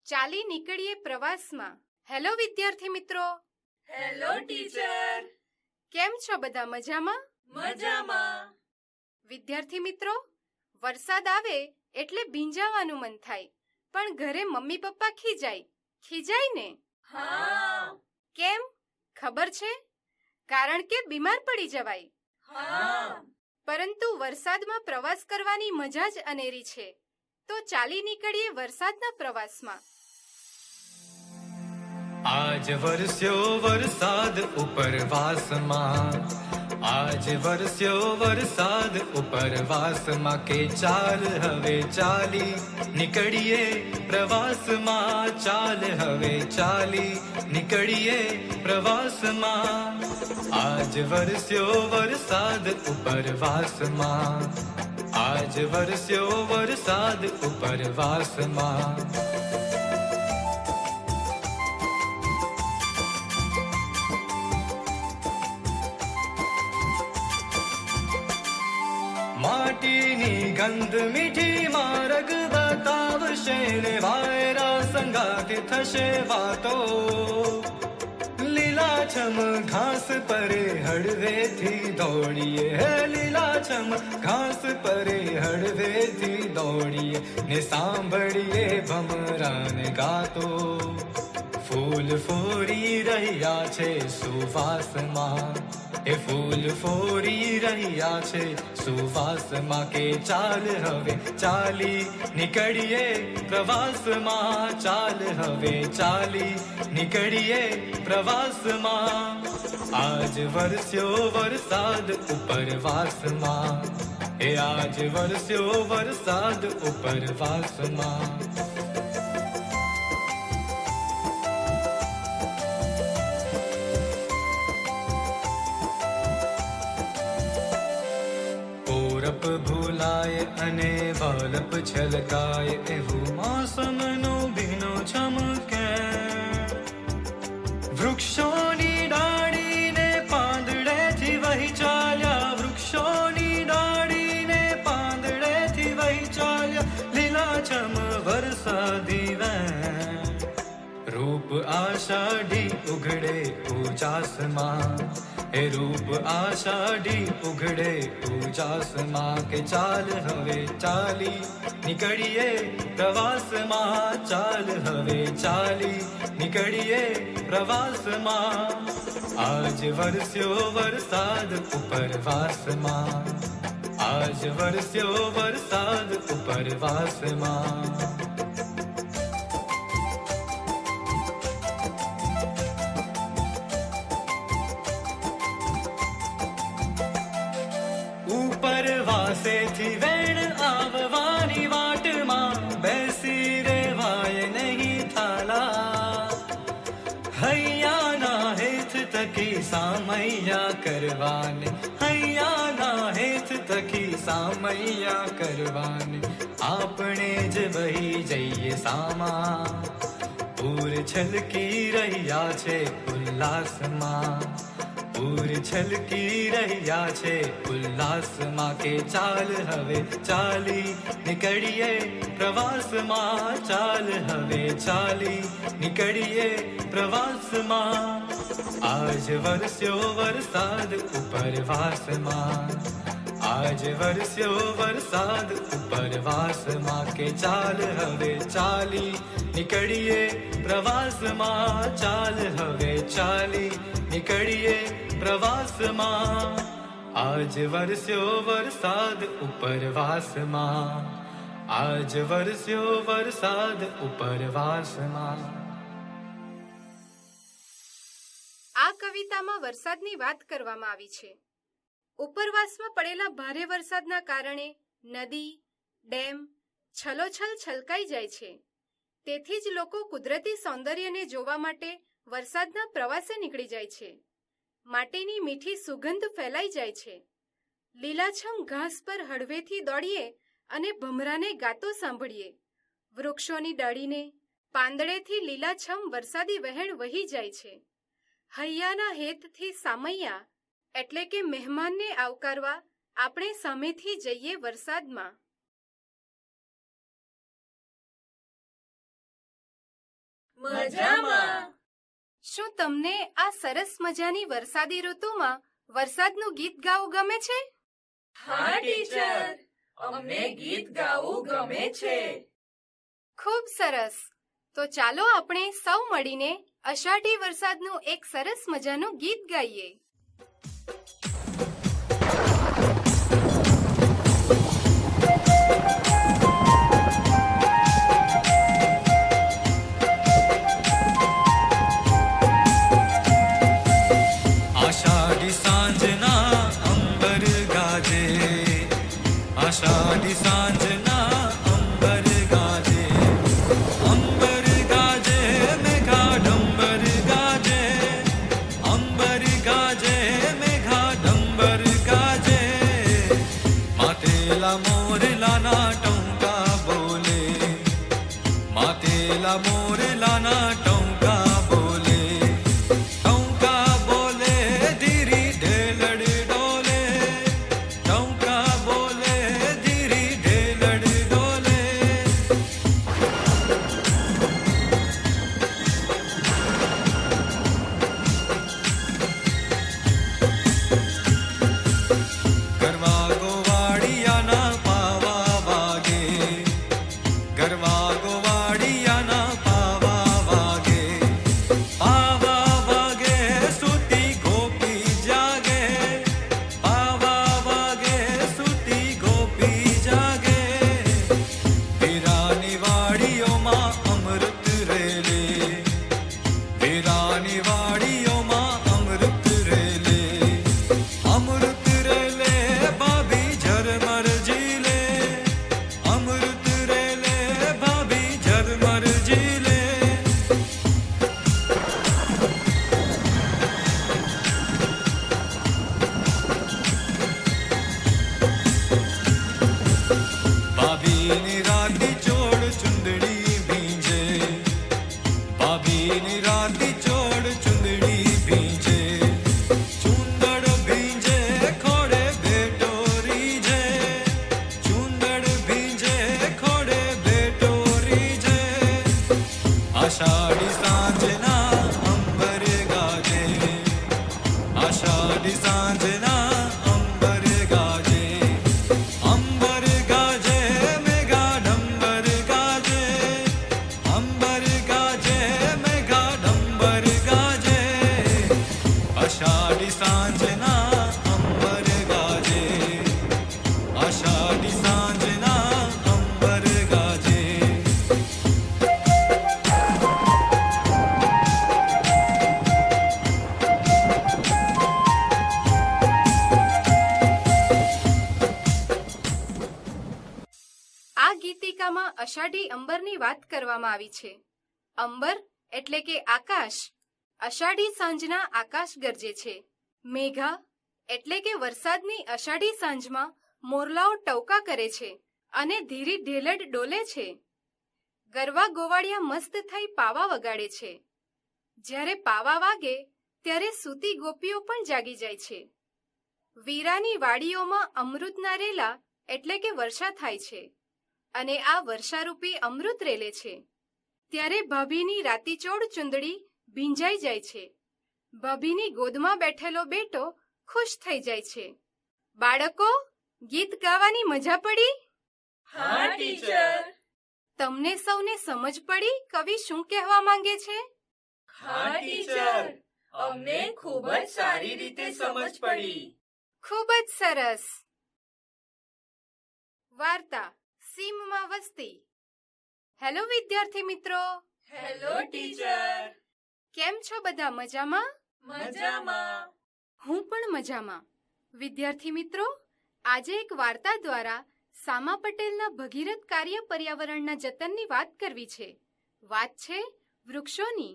ચાલી નીકળીએ પ્રવાસમાં. હેલો વિદ્યાર્થી મિત્રો. Hello teacher. કેમ છો બધા? મજામાં? મજામાં. વિદ્યાર્થી મિત્રો, વરસાદ આવે એટલે ભીંજાવાનું મન થાય, પણ ઘરે મમ્મી પપ્પા ખીજાય ને? હા. કેમ ખબર છે? કારણ કે બીમાર પડી જવાય. હા. પરંતુ વરસાદમાં પ્રવાસ કરવાની મજા જ અનેરી છે. તો ચાલી નીકળીએ વરસાદના પ્રવાસમાં. આજ વરસ્યો વરસાદ ઉપરવાસમાં, આજ વરસ્યો વરસાદ ઉપરવાસમાં, કે ચાલ હવે ચાલી નીકળીએ પ્રવાસમાં, ચાલ હવે ચાલી નીકળીએ પ્રવાસમાં. આજ વરસ્યો વરસાદ ઉપરવાસમાં, આજ વરસ્યો વરસાદ ઉપરવાસમાં. માટીની ગંધ મીઠી માર્ગ બતાવશે ને, વાયરા સંગાતે થશે વાતો. લીલાછમ ઘાસ પરે હળવેથી દોડીએ, હે લીલાછમ ઘાસ પરે હળવેથી દોડીએ, ને સાંભળીએ ભમરાને ગાતો. ફૂલ ફોરી રહ્યા છે સુવાસમાં, એ ફૂલ ફોરી રહ્યા છે સુવાસમાં, કે ચાલ હવે ચાલી નીકળીએ પ્રવાસમાં, ચાલ હવે ચાલી નીકળીએ પ્રવાસમાં. આજ વરસ્યો વરસાદ ઉપરવાસમાં, એ આજ વરસ્યો વરસાદ ઉપરવાસમાં. પૂરપ ભૂલાય અને વલપ છલકાય, એવું મોસમનો ભીનો ચમકે. વૃક્ષોની ડાળીને પાંદડેથી વહી ચાલ્યા, વૃક્ષોની ડાળીને પાંદડેથી વહી ચાલ્યા, લીલાછમ વરસાદી વેણ. રૂપ આષાઢી ઉઘડે ઉજાસમાં, એ રૂપ આષાઢી ઉઘડે ઉજાસમાં, કે ચાલ હવે ચાલી નીકળીએ પ્રવાસમાં, ચાલ હવે ચાલી નીકળીએ પ્રવાસમાં. આજ વરસ્યો વરસાદ ઉપરવાસમાં, આજ વરસ્યો વરસાદ ઉપરવાસમાં. ઉપરવાસેથી વેણ આવવાની વાટમાં, બેસી રેવાય નહીં થાલા. હૈયાના હેત તકી સામૈયા કરવાને, હૈયાના હેત તકી સામૈયા કરવાને, આપણે જ વહી જઈએ સામા. પૂર છલકી રહ્યા છે ઉલ્લાસમાં, પૂર છલકી રહ્યા છે ઉલ્લાસમાં, કે ચાલ હવે ચાલી નીકળીએ પ્રવાસમાં, ચાલ હવે ચાલી નીકળીએ પ્રવાસમાં. આજ વરસ્યો વરસાદ ઉપરવાસમાં, આજ વરસ્યો વરસાદ ઉપરવાસમાં, કે ચાલ હવે ચાલી નીકળીએ પ્રવાસમાં, ચાલ હવે ચાલી નીકળીએ પ્રવાસમાં. આજ વરસ્યો વરસાદ ઉપરવાસમાં, આજ વરસ્યો વરસાદ ઉપરવાસમાં. આ કવિતામાં વરસાદની વાત કરવામાં આવી છે. ઉપરવાસમાં પડેલા ભારે વરસાદના કારણે નદી, ડેમ છલોછલ છલકાઈ જાય છે. તેથી જ લોકો કુદરતી સૌંદર્યને જોવા માટે વરસાદના પ્રવાસે નીકળી જાય છે. માટીની મીઠી સુગંધ ફેલાઈ જાય છે. લીલાછમ ઘાસ પર હળવેથી દોડીએ અને ભમરાને ગાતો સાંભળીએ. વૃક્ષોની ડાળીને પાંદડેથી લીલાછમ વરસાદી વહેણ વહી જાય છે. હૈયાના હેતથી સામૈયા એટલે કે મહેમાનને આવકારવા આપણે સામેથી જઈએ વરસાદમાં. મજામાં. શું તમને આ સરસ મજાની વરસાદી ઋતુમાં વરસાદનું ગીત ગાવું ગમે છે? હા ટીચર, અમને ગીત ગાવું ગમે છે. ખૂબ સરસ. તો ચાલો આપણે સૌ મળીને અષાઢી વરસાદનું એક સરસ મજાનું ગીત ગાઈએ. આષાઢી સાંજના અંબર ગાજે, આષાઢી સાંજના અંબર ગાજે, અંબર ગાજે મેઘાડંબર ગાજે, અંબર ગાજે મેઘાડંબર ગાજે, માતેલા મોરલાના ટંકા બોલે, માતેલા મોરલાના ટંકા બોલે, ટંકા બોલે ધીરી ઢેલડ ડોલે, ટંકા બોલે ધીરી ઢેલડ ડોલે. ગરવા ગોવાળિયાના પાવા વાગે, ગરવા ગોવાળિયાના પાવા વાગે, પાવા વાગે સુતી ગોપી જાગે, પાવા વાગે સુતી ગોપી જાગે, વીરાની વાડીઓમાં અમૃત રેલે, વીરાની વાડીઓમાં અમૃત રેલે, અમૃત રેલે ભાભી ઝરમર ઝીલે, અમૃત રેલે ભાભી ઝરમર ઝીલે. ભાભીની રાતી ચોળ ચુંદડી ભીંજે, ભાભીની રાતી ચોળ ચુંદડી ભીંજે, ચુંદડ ભીંજે ખોડે બેટો રીજે, ચુંદડ ભીંજે ખોડે બેટો રીજે. આષાઢી સાંજના અંબર ગાજે, આષાઢી સાંજના અંબર ગાજે, અંબર ગાજે મેઘાડંબર ગાજે, અંબર ગાજે મેઘાડંબર ગાજે, આષાઢી સાંજના અંબર ગાજે, આષાઢી સાંજના અંબર ગાજે. આ ગીતિકામાં અષાઢી અંબરની વાત કરવામાં આવી છે. અંબર એટલે કે આકાશ. અષાઢી સાંજના આકાશ ગરજે છે. મેઘા એટલે કે વરસાદની અષાઢી સાંજમાં મોરલાઓ ટવકા કરે છે અને ધીરી ઢેલડ ડોલે છે. ગરવા ગોવાળિયા મસ્ત થઈ પાવા વગાડે છે. જ્યારે પાવા વાગે ત્યારે સૂતી ગોપીઓ પણ જાગી જાય છે. વીરાની વાડીઓમાં અમૃતના રેલા એટલે કે વર્ષા થાય છે અને આ વર્ષારૂપી અમૃત રેલે છે. ત્યારે ભાભીની રાતીચોળ ચુંદડી ભીંજાઈ જાય છે. ભાભીની ગોદમાં બેઠેલો બેટો ખુશ થઈ જાય છે. બાળકો, ગીત ગાવાની મજા પડી? હા ટીચર. તમને સૌને સમજ પડી કવિ શું કહેવા માંગે છે? હા ટીચર, અમને ખૂબ જ સારી રીતે સમજ પડી. ખૂબ જ સરસ. વાર્તા સીમમાં વસ્તી. હેલો વિદ્યાર્થી મિત્રો, હેલો ટીચર. કેમ છો બધા? મજામાં? મજામાં. હું પણ મજામાં. વિદ્યાર્થી મિત્રો, આજે એક વાર્તા દ્વારા સામા પટેલના ભગીરથ કાર્ય પર્યાવરણના જતનની વાત કરવી છે. વાત છે વૃક્ષોની.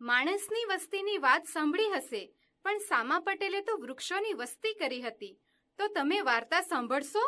માણસની વસ્તીની વાત સાંભળી હશે, પણ સામા પટેલે તો વૃક્ષોની વસ્તી કરી હતી. તો તમે વાર્તા સાંભળશો?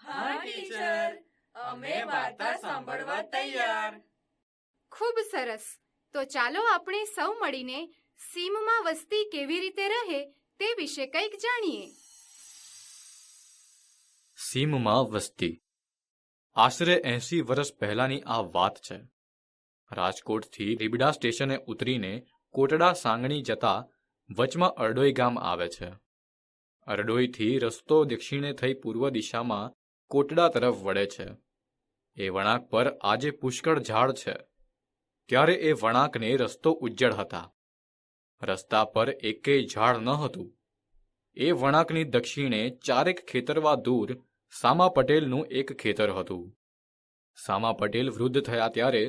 હા ટીચર, અમે વાર્તા સાંભળવા તૈયાર. ખૂબ સરસ. તો ચાલો આપણે સૌ મળીને સીમમાં વસ્તી કેવી રીતે રહે તે વિશે કંઈક જાણીએ. સીમમાં વસ્તી. આશરે 80 વર્ષ પહેલાની આ વાત છે. રાજકોટથી રીબડા સ્ટેશને ઉતરીને કોટડા સાંગણી જતા વચમાં અરડોઈ ગામ આવે છે. અરડોઈથી રસ્તો દક્ષિણે થઈ પૂર્વ દિશામાં કોટડા તરફ વળે છે. એ વળાંક પર આજે પુષ્કળ ઝાડ છે. ત્યારે એ વળાંકને રસ્તો ઉજ્જડ હતા. રસ્તા પર એકેય ઝાડ ન હતું. એ વળાંકની દક્ષિણે ચારેક ખેતરવા દૂર સામા પટેલનું એક ખેતર હતું. સામા પટેલ વૃદ્ધ થયા ત્યારે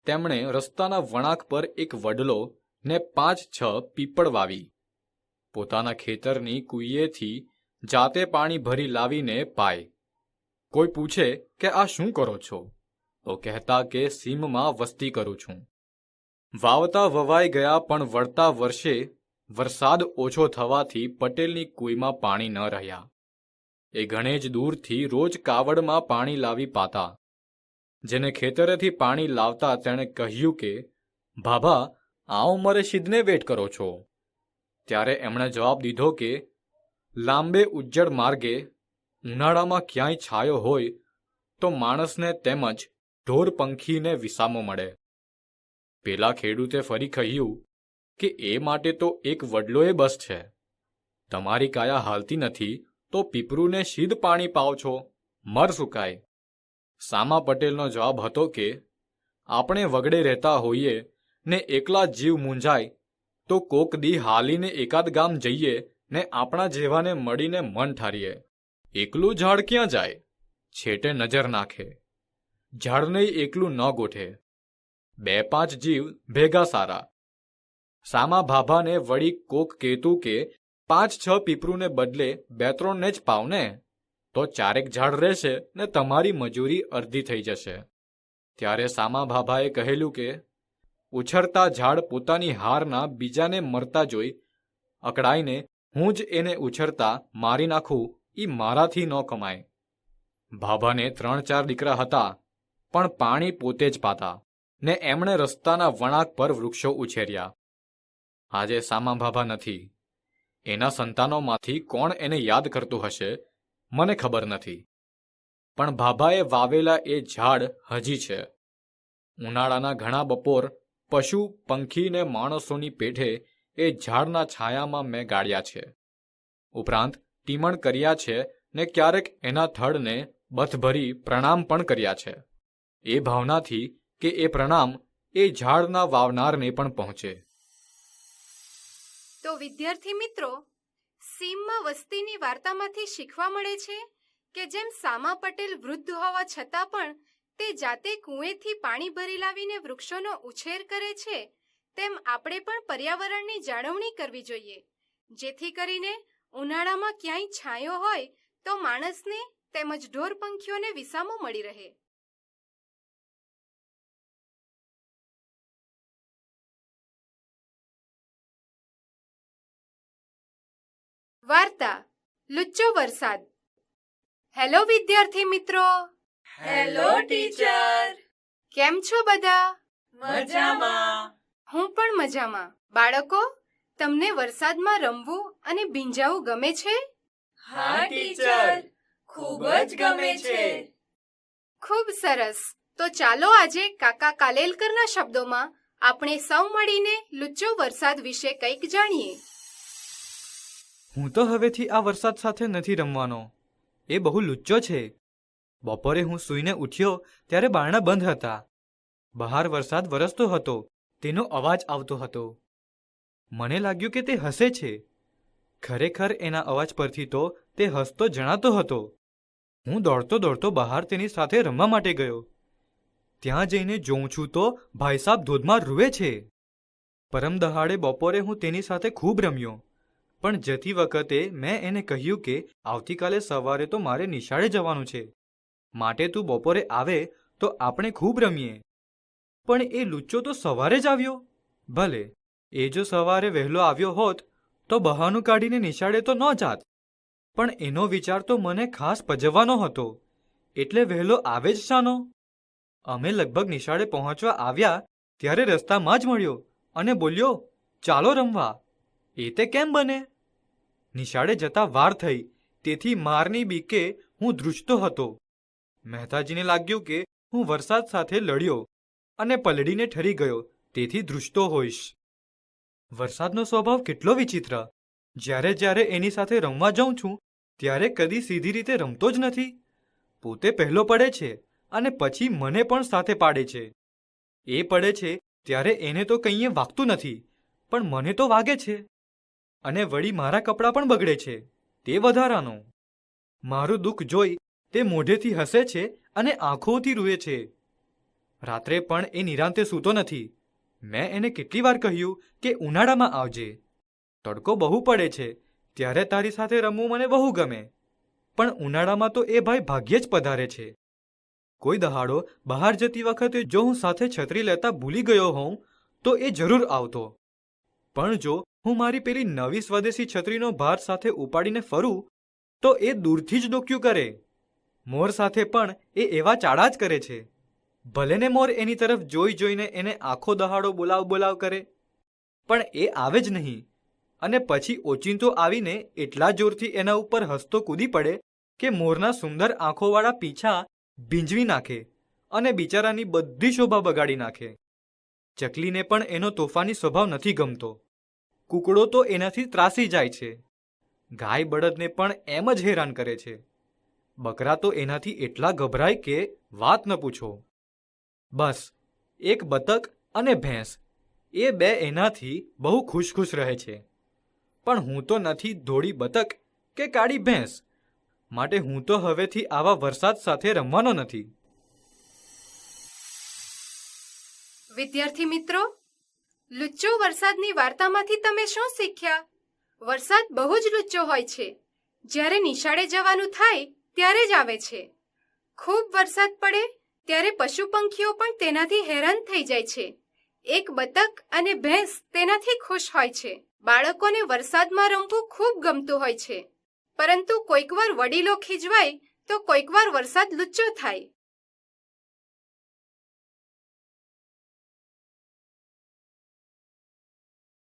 તેમણે રસ્તાના વળાંક પર એક વડલો ને 5-6 પીપળ વાવી. પોતાના ખેતરની કુઈએથી જાતે પાણી ભરી લાવીને પાય. કોઈ પૂછે કે આ શું કરો છો, તો કહેતા કે સીમમાં વસ્તી કરું છું. વાવતા વવાઈ ગયા, પણ વળતા વર્ષે વરસાદ ઓછો થવાથી પટેલની કુઈમાં પાણી ન રહ્યા. એ ઘણે જ દૂરથી રોજ કાવડમાં પાણી લાવી પાતા. જેને ખેતરેથી પાણી લાવતા તેણે કહ્યું કે ભાભા, આ ઉંમરે શીદને વેટ કરો છો. ત્યારે એમણે જવાબ દીધો કે લાંબે ઉજ્જડ માર્ગે ઉનાળામાં ક્યાંય છાયો હોય તો માણસને તેમજ ઢોર પંખીને વિસામો મળે. પેલા ખેડૂતે ફરી કહ્યું કે એ માટે તો એક વડલોએ બસ છે. તમારી કાયા હાલતી નથી તો પીપરુને શીદ પાણી પાવ છો, મર સુકાય. સામા પટેલનો જવાબ હતો કે આપણે વગડે રહેતા હોઈએ ને એકલા જીવ મૂંઝાય તો કોક દી હાલીને એકાદ ગામ જઈએ ને આપણા જેવાને મળીને મન ઠારીએ. એકલું ઝાડ ક્યાં જાય, છેટે નજર નાખે. ઝાડને એકલું ન ગોઠે. 2-5 જીવ ભેગા સારા. સામા ભાભાને વળી કોક કહેતું કે 5-6 પીપરુને બદલે 2-3 ને જ પાવને, તો 4 ઝાડ રહેશે ને તમારી મજૂરી અડધી થઈ જશે. ત્યારે સામા ભાભાએ કહેલું કે ઉછરતા ઝાડ પોતાની હારના બીજાને મરતા જોઈ અકળાઈને હું જ એને ઉછરતા મારી નાખું, ઈ મારાથી ન કમાય. ભાભાને 3-4 દીકરા હતા, પણ પાણી પોતે જ પાતા ને એમણે રસ્તાના વળાંક પર વૃક્ષો ઉછેર્યા. આજે સામા ભાભા નથી. એના સંતાનોમાંથી કોણ એને યાદ કરતું હશે મને ખબર નથી, પણ ભાભાએ વાવેલા એ ઝાડ હજી છે. ઉનાળાના ઘણા બપોર પશુ પંખી ને માણસોની પેઠે એ ઝાડના છાયામાં મેં ગાળ્યા છે. ઉપરાંત ટીમણ કર્યા છે ને ક્યારેક એના થડને બથભરી પ્રણામ પણ કર્યા છે. એ ભાવનાથી કે એ પ્રણામ એ ઝાડના વાવનારને પણ પહોંચે. તો વિદ્યાર્થી મિત્રો, સીમમાં વસ્તીની વાર્તામાંથી શીખવા મળે છે કે જેમ સામા પટેલ વૃદ્ધ હોવા છતાં પણ તે જાતે કૂએથી પાણી ભરી લાવીને વૃક્ષોનો ઉછેર કરે છે, તેમ આપણે પણ પર્યાવરણની જાળવણી કરવી જોઈએ, જેથી કરીને ઉનાળામાં ક્યાંય છાંયો હોય તો માણસને તેમજ ઢોર પંખીઓને વિસામો મળી રહે. વાર્તા લુચ્ચો વરસાદ. હેલો વિદ્યાર્થી મિત્રો. Hello teacher. કેમ છો બધા? મજામાં. હું પણ મજામાં. બાળકો, તમને વરસાદમાં રમવું અને ભીંજાવું ગમે છે? હા ટીચર, ખૂબ જ ગમે છે. ખૂબ સરસ. તો ચાલો આજે કાકા કાલેલકરના શબ્દોમાં આપણે સૌ મળીને લુચ્ચો વરસાદ વિશે કંઈક જાણીએ. હું તો હવેથી આ વરસાદ સાથે નથી રમવાનો. એ બહુ લુચ્ચો છે. બપોરે હું સૂઈને ઉઠ્યો ત્યારે બારણા બંધ હતા. બહાર વરસાદ વરસતો હતો. તેનો અવાજ આવતો હતો. મને લાગ્યું કે તે હસે છે. ખરેખર એના અવાજ પરથી તો તે હસતો જણાતો હતો. હું દોડતો દોડતો બહાર તેની સાથે રમવા માટે ગયો. ત્યાં જઈને જોઉં છું તો ભાઈ સાહેબ ધોધમાર રૂવે છે. પરમ દહાડે બપોરે હું તેની સાથે ખૂબ રમ્યો, પણ જતી વખતે મેં એને કહ્યું કે આવતીકાલે સવારે તો મારે નિશાળે જવાનું છે, માટે તું બપોરે આવે તો આપણે ખૂબ રમીએ. પણ એ લુચ્ચો તો સવારે જ આવ્યો. ભલે, એ જો સવારે વહેલો આવ્યો હોત તો બહાનું કાઢીને નિશાળે તો ન જાત, પણ એનો વિચાર તો મને ખાસ પજવવાનો હતો, એટલે વહેલો આવે જ શાનો? અમે લગભગ નિશાળે પહોંચવા આવ્યા ત્યારે રસ્તામાં જ મળ્યો અને બોલ્યો, ચાલો રમવા. એ તે કેમ બને? નિશાળે જતા વાર થઈ, તેથી મારની બીકે હું ધ્રુજતો હતો. મહેતાજીને લાગ્યું કે હું વરસાદ સાથે લડ્યો અને પલળીને ઠરી ગયો, તેથી ધ્રુજતો હોઈશ. વરસાદનો સ્વભાવ કેટલો વિચિત્ર. જ્યારે એની સાથે રમવા જાઉં છું ત્યારે કદી સીધી રીતે રમતો જ નથી. પોતે પહેલો પડે છે અને પછી મને પણ સાથે પાડે છે. એ પડે છે ત્યારે એને તો કંઈએ વાગતું નથી, પણ મને તો વાગે છે. અને વળી મારા કપડાં પણ બગડે છે, તે વધારાનો. મારું દુઃખ જોઈ તે મોઢેથી હસે છે અને આંખોથી રૂએ છે. રાત્રે પણ એ નિરાંતે સૂતો નથી. મેં એને કેટલી વાર કહ્યું કે ઉનાળામાં આવજે. તડકો બહુ પડે છે ત્યારે તારી સાથે રમવું મને બહુ ગમે. પણ ઉનાળામાં તો એ ભાઈ ભાગ્યે જ પધારે છે. કોઈ દહાડો બહાર જતી વખતે જો હું સાથે છત્રી લેતા ભૂલી ગયો હોઉં તો એ જરૂર આવતો. પણ જો હું મારી પેલી નવી સ્વદેશી છત્રીનો ભાર સાથે ઉપાડીને ફરું તો એ દૂરથી જ ડોક્યું કરે. મોર સાથે પણ એ એવા ચાળા જ કરે છે. ભલે ને મોર એની તરફ જોઈને એને આખો દહાડો બોલાવ કરે, પણ એ આવે જ નહીં. અને પછી ઓચિંતો આવીને એટલા જોરથી એના ઉપર હસતો કૂદી પડે કે મોરના સુંદર આંખોવાળા પીંછા ભીંજવી નાખે અને બિચારાની બધી શોભા બગાડી નાખે. ચકલીને પણ એનો તોફાની સ્વભાવ નથી ગમતો. કૂકડો તો એનાથી ત્રાસી જાય છે. ગાય બળદને પણ એમ જ હેરાન કરે છે. બકરા તો એનાથી એટલા ગભરાય કે વાત ન પૂછો. બસ એક બતક અને ભેંસ, એ બે એનાથી બહુ ખુશ રહે છે. પણ હું તો નથી ધોળી બતક કે કાળી ભેંસ, માટે હું તો હવેથી આવા વરસાદ સાથે રમવાનો નથી. વિદ્યાર્થી મિત્રો, લુચ્ચો વરસાદની વાર્તામાંથી તમે શું શીખ્યા? વરસાદ બહુ જ લુચ્ચો હોય છે. જ્યારે નિશાળે જવાનું થાય ત્યારે જ આવે છે. ખૂબ વરસાદ પડે ત્યારે પશુ પંખીઓ પણ તેનાથી હેરાન થઈ જાય છે. એક બતક અને ભેંસ તેનાથી ખુશ હોય છે. બાળકોને વરસાદમાં રમવું ખૂબ ગમતું હોય છે, પરંતુ કોઈકવાર વડીલો ખીજવાય તો કોઈકવાર વરસાદ લુચ્ચો થાય.